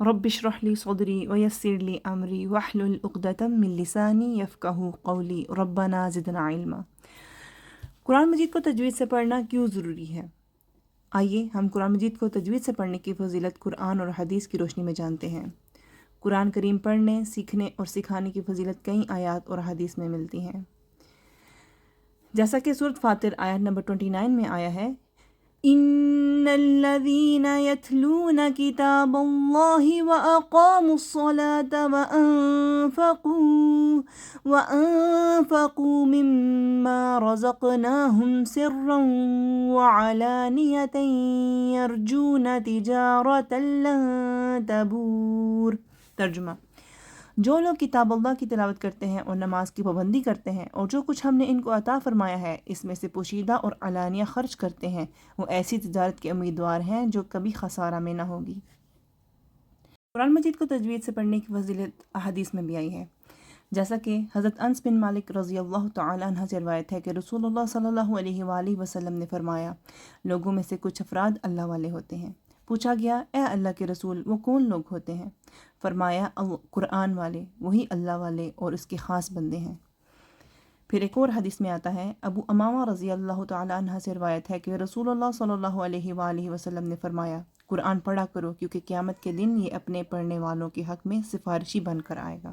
رب اشرح لی صدری ویسر لی امری واحلل عقدۃ من لسانی یفقہوا قولی ربنا زدنا علما۔ قرآن مجید کو تجوید سے پڑھنا کیوں ضروری ہے؟ آئیے ہم قرآن مجید کو تجوید سے پڑھنے کی فضیلت قرآن اور حدیث کی روشنی میں جانتے ہیں۔ قرآن کریم پڑھنے، سیکھنے اور سکھانے کی فضیلت کئی آیات اور حدیث میں ملتی ہیں، جیسا کہ سورۃ فاطر آیت نمبر 29 میں آیا ہے، ان الذین یتلون کتاب اللہ واقاموا الصلاة وانفقوا مما رزقناہم سرا وعلانیۃ یرجون تجارۃ لن تبور۔ ترجمہ: جو لوگ کتاب اللہ کی تلاوت کرتے ہیں اور نماز کی پابندی کرتے ہیں اور جو کچھ ہم نے ان کو عطا فرمایا ہے اس میں سے پوشیدہ اور علانیہ خرچ کرتے ہیں، وہ ایسی تجارت کے امیدوار ہیں جو کبھی خسارہ میں نہ ہوگی۔ قرآن مجید کو تجوید سے پڑھنے کی فضیلت احادیث میں بھی آئی ہے، جیسا کہ حضرت انس بن مالک رضی اللہ تعالی عنہ سے روایت ہے کہ رسول اللہ صلی اللہ علیہ وآلہ وسلم نے فرمایا، لوگوں میں سے کچھ افراد اللہ والے ہوتے ہیں۔ پوچھا گیا، اے اللہ کے رسول، وہ کون لوگ ہوتے ہیں؟ فرمایا، قرآن والے، وہی اللہ والے اور اس کے خاص بندے ہیں۔ پھر ایک اور حدیث میں آتا ہے، ابو امامہ رضی اللہ تعالی عنہ سے روایت ہے کہ رسول اللہ صلی اللہ علیہ وآلہ وسلم نے فرمایا، قرآن پڑھا کرو کیونکہ قیامت کے دن یہ اپنے پڑھنے والوں کے حق میں سفارشی بن کر آئے گا۔